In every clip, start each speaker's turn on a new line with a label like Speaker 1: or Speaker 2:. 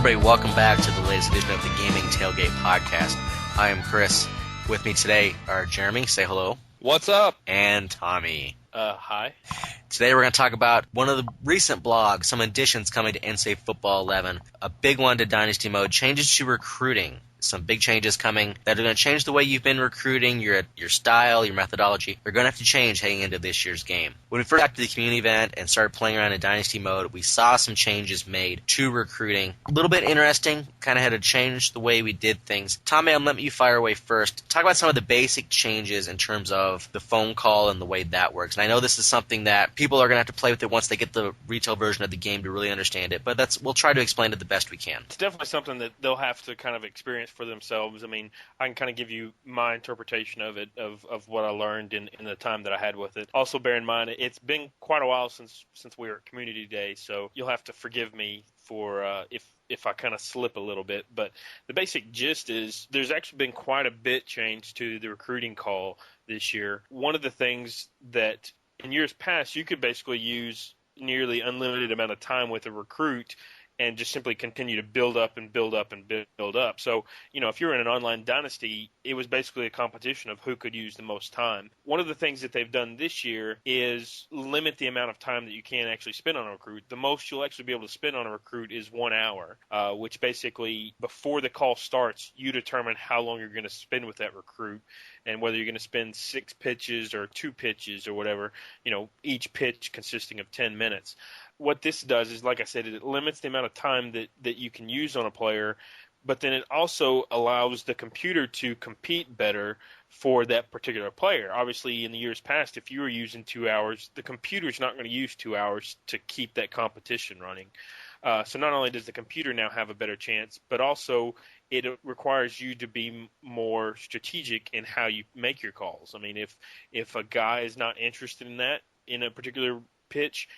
Speaker 1: everybody. Welcome back to the latest edition of the Gaming Tailgate podcast. I am Chris. With me today are Jeremy. Say hello.
Speaker 2: What's up?
Speaker 1: And Tommy.
Speaker 3: Hi.
Speaker 1: Today we're going to talk about one of the recent blogs, some additions coming to NCAA Football 11, a big one to Dynasty Mode, changes to recruiting. Some big changes coming that are going to change the way you've been recruiting, your style, your methodology. They're going to have to change heading into this year's game. When we first got to the community event and started playing around in Dynasty Mode, we saw some changes made to recruiting. A little bit interesting, kind of had to change the way we did things. Tommy, I'm letting you fire away first. Talk about some of the basic changes in terms of the phone call and the way that works. And I know this is something that people are going to have to play with it once they get the retail version of the game to really understand it, but we'll try to explain it the best we can.
Speaker 3: It's definitely something that they'll have to kind of experience for themselves. I mean, I can kind of give you my interpretation of it, of what I learned in the time that I had with it. Also, bear in mind, it's been quite a while since we were at Community Day, so you'll have to forgive me for if I kind of slip a little bit. But the basic gist is there's actually been quite a bit changed to the recruiting call this year. One of the things that in years past you could basically use nearly unlimited amount of time with a recruit and just simply continue to build up and build up and build up. So, if you're in an online dynasty, it was basically a competition of who could use the most time. One of the things that they've done this year is limit the amount of time that you can actually spend on a recruit. The most you'll actually be able to spend on a recruit is 1 hour, which basically, before the call starts, you determine how long you're going to spend with that recruit and whether you're going to spend 6 pitches or 2 pitches or whatever, each pitch consisting of 10 minutes. What this does is, like I said, it limits the amount of time that you can use on a player, but then it also allows the computer to compete better for that particular player. Obviously, in the years past, if you were using 2 hours, the computer's not going to use 2 hours to keep that competition running. So not only does the computer now have a better chance, but also it requires you to be more strategic in how you make your calls. I mean, if a guy is not interested in that in a particular pitch,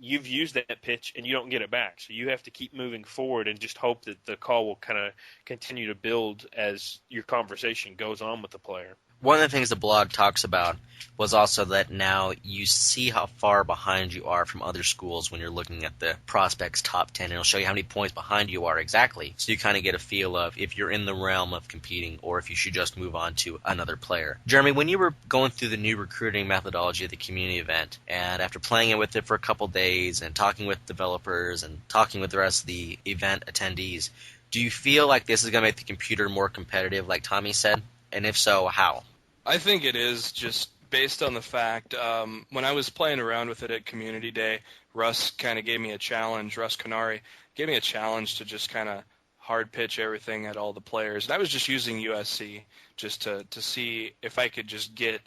Speaker 3: you've used that pitch and you don't get it back. So you have to keep moving forward and just hope that the call will kind of continue to build as your conversation goes on with the player.
Speaker 1: One of the things the blog talks about was also that now you see how far behind you are from other schools when you're looking at the prospects' top 10. It'll show you how many points behind you are exactly, so you kind of get a feel of if you're in the realm of competing or if you should just move on to another player. Jeremy, when you were going through the new recruiting methodology at the community event, and after playing with it for a couple days and talking with developers and talking with the rest of the event attendees, do you feel like this is going to make the computer more competitive, like Tommy said? And if so, how?
Speaker 2: I think it is, just based on the fact, when I was playing around with it at Community Day, Russ kind of gave me a challenge. Russ Kiniry gave me a challenge to just kind of hard pitch everything at all the players. And I was just using USC just to see if I could just get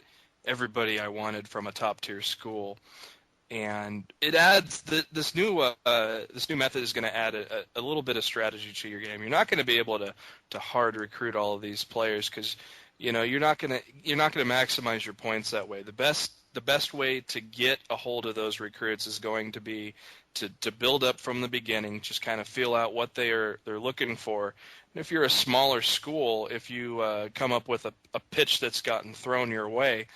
Speaker 2: everybody I wanted from a top-tier school. And it adds this new method is going to add a little bit of strategy to your game. You're not going to be able to hard recruit all of these players because you're not going to maximize your points that way. The best way to get a hold of those recruits is going to be to build up from the beginning, just kind of feel out what they're looking for. And if you're a smaller school, if you come up with a pitch that's gotten thrown your way,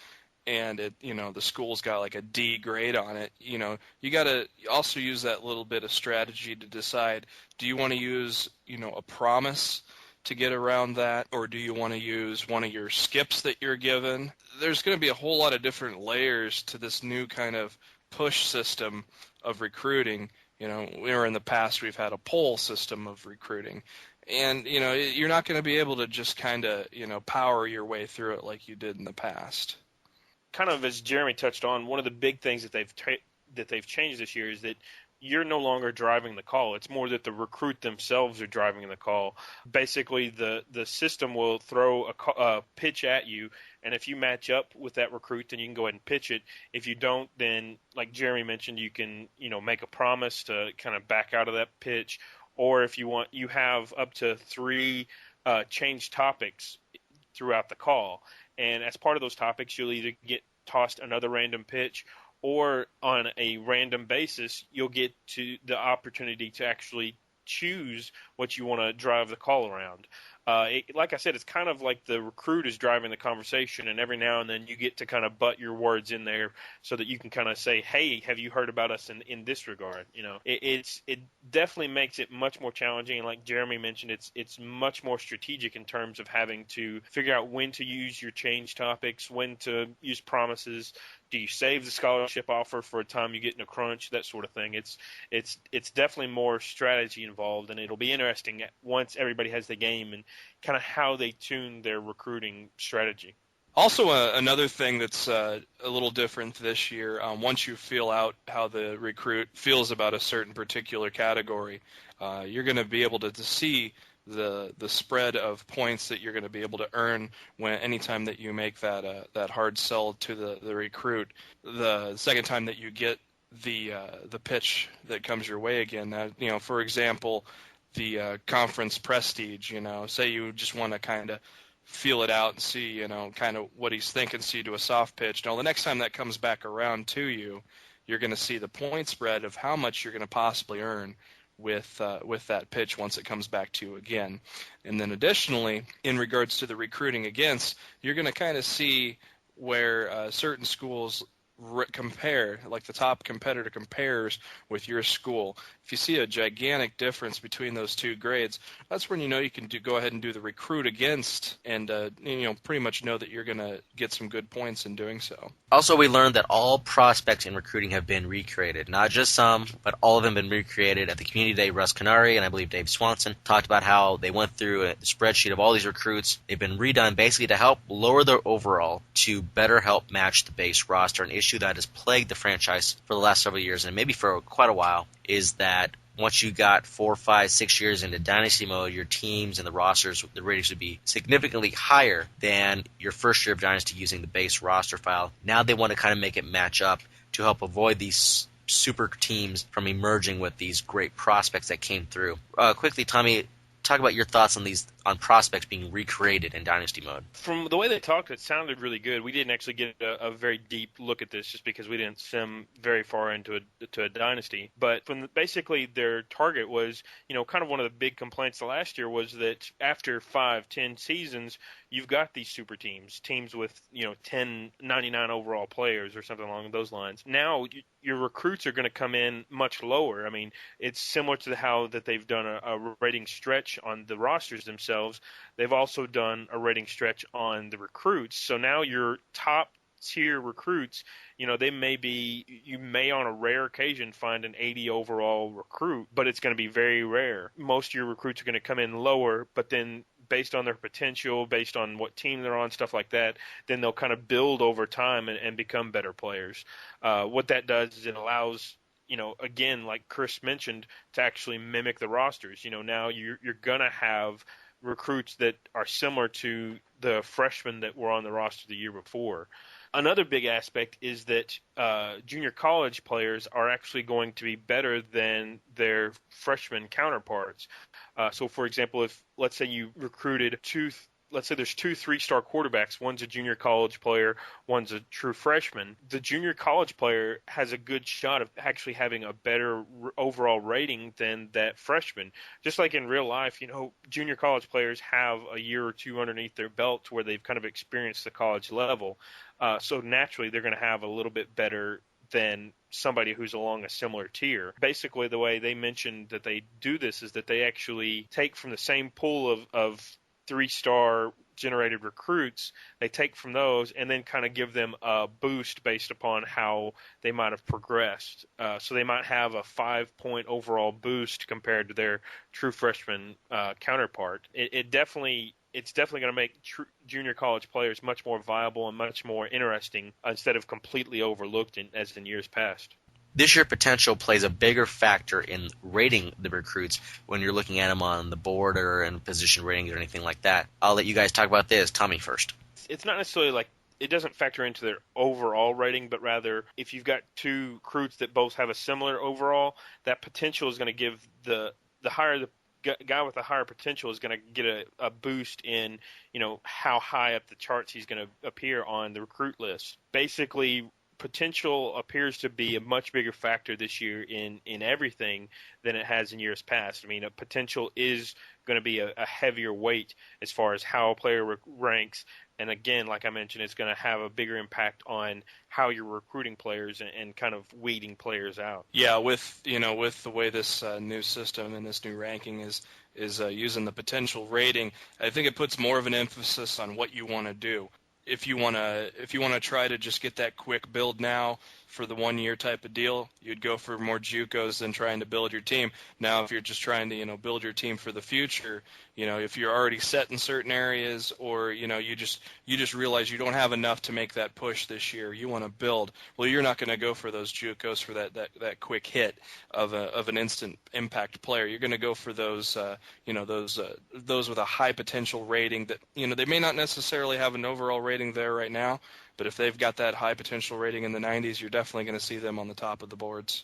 Speaker 2: and the school's got like a D grade on it, you got to also use that little bit of strategy to decide, do you want to use a promise to get around that, or do you want to use one of your skips that you're given? There's going to be a whole lot of different layers to this new kind of push system of recruiting. Where in the past we've had a pull system of recruiting. And, you're not going to be able to just kind of, power your way through it like you did in the past.
Speaker 3: Kind of as Jeremy touched on, one of the big things that they've changed this year is that you're no longer driving the call. It's more that the recruit themselves are driving the call. Basically, the system will throw a pitch at you, and if you match up with that recruit, then you can go ahead and pitch it. If you don't, then, like Jeremy mentioned, you can make a promise to kind of back out of that pitch, or if you want, you have up to 3 change topics throughout the call, and as part of those topics, you'll either get tossed another random pitch, or on a random basis, you'll get to the opportunity to actually choose what you want to drive the call around. Like I said, it's kind of like the recruit is driving the conversation, and every now and then you get to kind of butt your words in there so that you can kind of say, hey, have you heard about us in this regard? It definitely makes it much more challenging, and like Jeremy mentioned, it's much more strategic in terms of having to figure out when to use your change topics, when to use promises. Do you save the scholarship offer for a time you get in a crunch, that sort of thing? It's definitely more strategy involved, and it'll be interesting once everybody has the game and kind of how they tune their recruiting strategy.
Speaker 2: Also, another thing that's a little different this year, once you feel out how the recruit feels about a certain particular category, you're going to be able to see the spread of points that you're going to be able to earn anytime that you make that hard sell to the recruit. The second time that you get the pitch that comes your way again, for example, the conference prestige. Say you just want to kind of feel it out and see, kind of what he's thinking, see to a soft pitch. Now, the next time that comes back around to you, you're going to see the point spread of how much you're going to possibly earn with that pitch once it comes back to you again. And then additionally, in regards to the recruiting against, you're going to kind of see where certain schools compare, like the top competitor compares with your school. If you see a gigantic difference between those two grades, that's when you can go ahead and do the recruit against, and pretty much know that you're going to get some good points in doing so.
Speaker 1: Also, we learned that all prospects in recruiting have been recreated. Not just some, but all of them have been recreated. At the Community Day, Russ Kiniry and I believe Dave Swanson talked about how they went through a spreadsheet of all these recruits. They've been redone basically to help lower their overall to better help match the base roster. An issue that has plagued the franchise for the last several years, and maybe for quite a while, is that once you got 4, 5, 6 years into dynasty mode, your teams and the rosters, the ratings would be significantly higher than your first year of dynasty using the base roster file. Now they want to kind of make it match up to help avoid these super teams from emerging with these great prospects that came through. Quickly, Tommy, talk about your thoughts on prospects being recreated in dynasty mode.
Speaker 3: From the way they talked, it sounded really good. We didn't actually get a very deep look at this just because we didn't sim very far into a dynasty. But basically their target was, kind of one of the big complaints last year was that after 5, 10 seasons, you've got these super teams with 10 99 overall players or something along those lines. Now your recruits are going to come in much lower. I mean, it's similar to how that they've done a rating stretch on the rosters themselves. They've also done a rating stretch on the recruits. So now your top tier recruits, you may on a rare occasion find an 80 overall recruit, but it's going to be very rare. Most of your recruits are going to come in lower, but then based on their potential, based on what team they're on, stuff like that, then they'll kind of build over time and become better players. What that does is it allows, again, like Chris mentioned, to actually mimic the rosters. Now you're going to have recruits that are similar to the freshmen that were on the roster the year before. Another big aspect is that junior college players are actually going to be better than their freshman counterparts. So, for example, if let's say you recruited let's say there's 2 3-star quarterbacks. One's a junior college player, one's a true freshman. The junior college player has a good shot of actually having a better overall rating than that freshman. Just like in real life, junior college players have a year or two underneath their belt where they've kind of experienced the college level. So naturally, they're going to have a little bit better than somebody who's along a similar tier. Basically, the way they mentioned that they do this is that they actually take from the same pool of 3-star generated recruits, they take from those and then kind of give them a boost based upon how they might have progressed. So they might have a 5-point overall boost compared to their true freshman counterpart. It's definitely going to make junior college players much more viable and much more interesting instead of completely overlooked as in years past.
Speaker 1: This year, potential plays a bigger factor in rating the recruits when you're looking at them on the board or in position ratings or anything like that. I'll let you guys talk about this. Tommy first.
Speaker 3: It's not necessarily like it doesn't factor into their overall rating, but rather if you've got 2 recruits that both have a similar overall, that potential is going to give the higher the guy with the higher potential is going to get a boost in, how high up the charts he's going to appear on the recruit list. Basically, potential appears to be a much bigger factor this year in everything than it has in years past. I mean, a potential is going to be a heavier weight as far as how a player ranks. And again, like I mentioned, it's going to have a bigger impact on how you're recruiting players and kind of weeding players out.
Speaker 2: Yeah, with the way this new system and this new ranking is using the potential rating, I think it puts more of an emphasis on what you want to do. If you want to try to just get that quick build now for the 1 year type of deal, you'd go for more JUCOs than trying to build your team. Now, if you're just trying to build your team for the future, if you're already set in certain areas, or you just realize you don't have enough to make that push this year, you want to build. Well, you're not going to go for those JUCOs for that quick hit of an instant impact player. You're going to go for those those with a high potential rating that they may not necessarily have an overall rating there right now, but if they've got that high potential rating in the 90s, you're definitely going to see them on the top of the boards.